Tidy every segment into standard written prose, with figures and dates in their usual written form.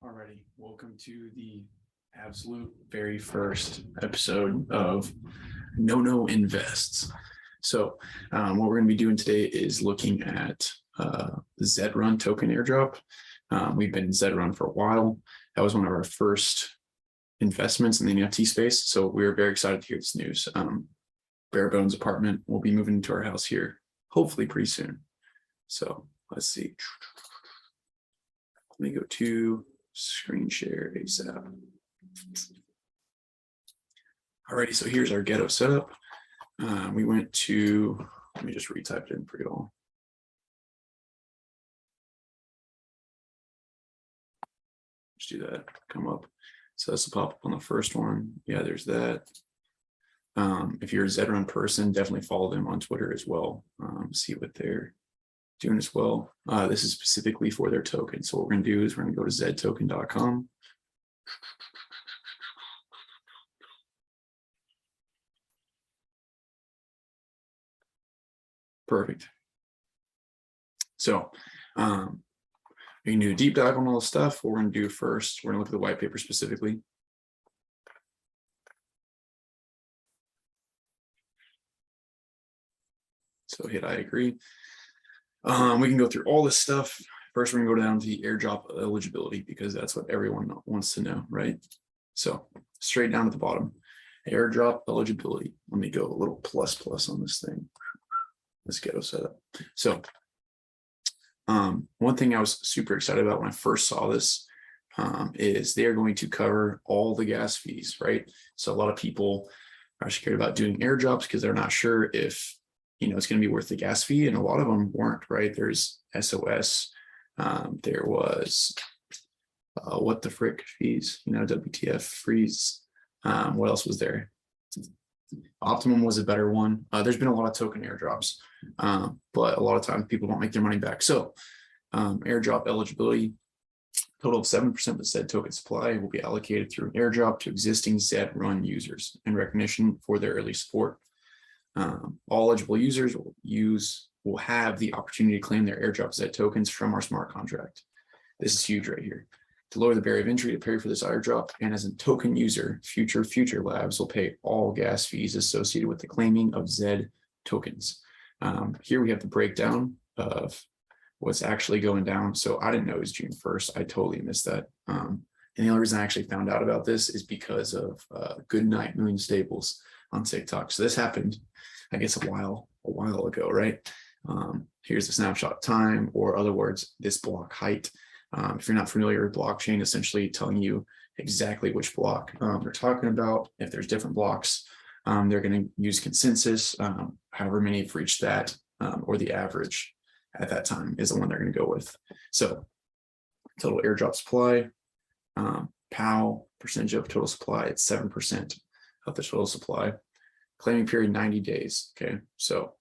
Alrighty, welcome to the absolute very first episode of Nono Invests. So what we're going to be doing today is looking at the Zrun token airdrop. We've been in Zrun for a while. That was one of our first investments in the NFT space. So we were very excited to hear this news. Bare Bones apartment will be moving into our house here, hopefully pretty soon. So let's see. Let me go to screen share ASAP. Alrighty, so here's our ghetto setup. We went to, let me just retype it in for you all. Just do that, come up. So this will pop up on the first one. Yeah, there's that. If you're a Zrun person, definitely follow them on Twitter as well. See what they're doing as well. This is specifically for their token. So what we're going to do is we're going to go to ztoken.com. Perfect. So you can do a deep dive on all the stuff. What we're going to do first, we're going to look at the white paper specifically. So hit I agree. We can go through all this stuff. First, we're going to go down to the airdrop eligibility because that's what everyone wants to know, right? So straight down at the bottom, airdrop eligibility. Let me go a little plus on this thing. Let's get it set up. So one thing I was super excited about when I first saw this is they are going to cover all the gas fees, right? So a lot of people are scared about doing airdrops because they're not sure if it's going to be worth the gas fee, and a lot of them weren't, right? There's SOS, there was what the frick fees, WTF freeze. What else was there? Optimum was a better one. There's been a lot of token airdrops, but a lot of times people don't make their money back. So airdrop eligibility, total of 7% of the said token supply will be allocated through an airdrop to existing Zrun users in recognition for their early support. All eligible users will have the opportunity to claim their airdrop Z tokens from our smart contract. This is huge right here. To lower the barrier of entry to pay for this airdrop, and as a token user, future labs will pay all gas fees associated with the claiming of Z tokens. Here we have the breakdown of what's actually going down. So I didn't know it was June 1st. I totally missed that. And the only reason I actually found out about this is because of Good Night Moon Staples on TikTok. So this happened, I guess, a while ago, right? Here's the snapshot time, or other words, this block height. If you're not familiar with blockchain, essentially telling you exactly which block they're talking about. If there's different blocks, they're going to use consensus, however many have reached that, or the average at that time is the one they're going to go with. So total airdrop supply, POW, percentage of total supply, it's 7% of the total supply. Claiming period 90 days. Okay, so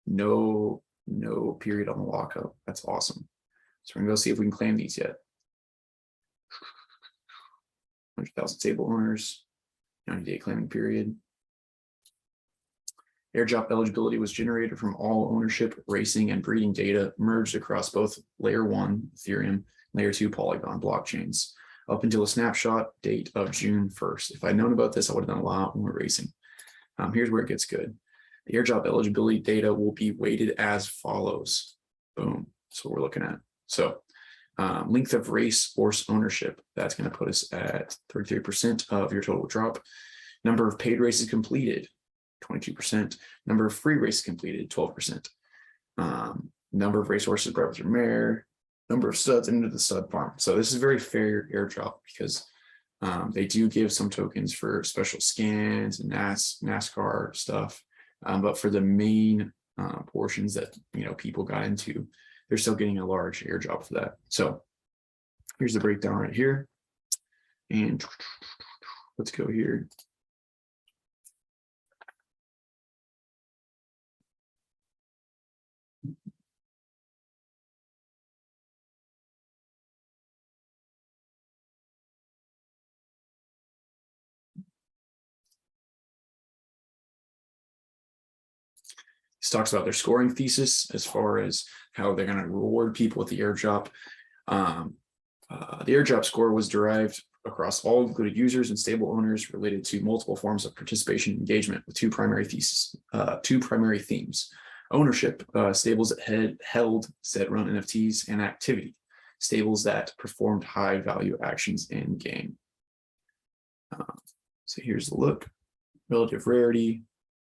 no period on the lockup. That's awesome. So we're gonna go see if we can claim these yet. 100,000 stable owners, 90-day claiming period. Airdrop eligibility was generated from all ownership, racing, and breeding data merged across both Layer 1 Ethereum, Layer 2 Polygon blockchains up until a snapshot date of June 1st. If I'd known about this, I would have done a lot more racing. Here's where it gets good. The airdrop eligibility data will be weighted as follows. Boom. That's what we're looking at. So length of race force ownership, that's going to put us at 33% of your total drop. Number of paid races completed, 22%. Number of free races completed, 12%. Number of racehorses bred with your mare, number of studs into the stud farm. So this is a very fair airdrop because they do give some tokens for special scans and NASCAR stuff, but for the main portions that people got into, they're still getting a large airdrop for that. So here's the breakdown right here, and let's go here. This talks about their scoring thesis as far as how they're going to reward people with the airdrop. The airdrop score was derived across all included users and stable owners related to multiple forms of participation and engagement with two primary themes: ownership, stables that held Zed-run NFTs, and activity, stables that performed high value actions in game. So here's the look, relative rarity,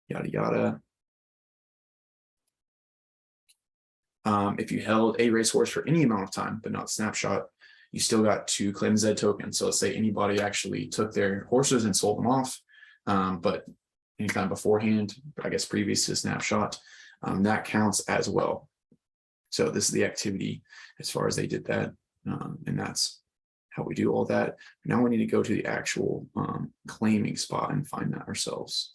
yada, yada. If you held a racehorse for any amount of time, but not snapshot, you still got to claim Zed token. So let's say anybody actually took their horses and sold them off, but anytime beforehand, I guess previous to snapshot, that counts as well. So this is the activity as far as they did that. And that's how we do all that. Now we need to go to the actual claiming spot and find that ourselves.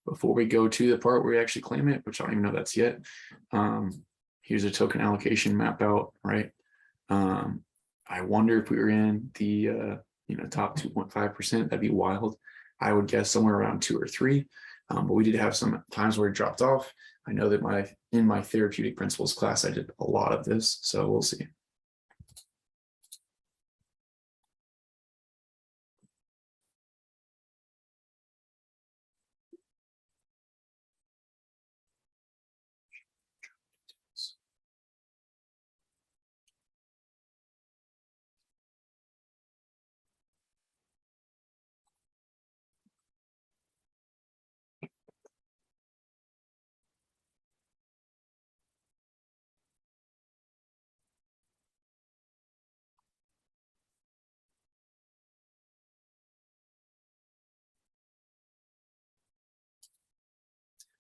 Before we go to the part where we actually claim it, which I don't even know that's yet, here's a token allocation map out, right? I wonder if we were in the top 2.5%, that'd be wild. I would guess somewhere around 2 or 3, but we did have some times where it dropped off. I know that in my therapeutic principles class, I did a lot of this, so we'll see.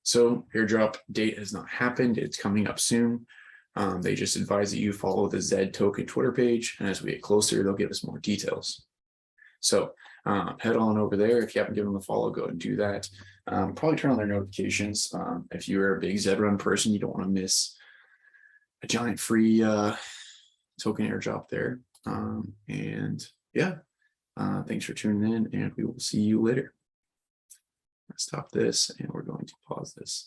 So airdrop date has not happened. It's coming up soon. They just advise that you follow the Zed token Twitter page. And as we get closer, they'll give us more details. So head on over there. If you haven't given them a follow, go and do that. Probably turn on their notifications. If you're a big Zed run person, you don't want to miss a giant free token airdrop there. And yeah, thanks for tuning in, and we will see you later. Stop this, and we're going to pause this.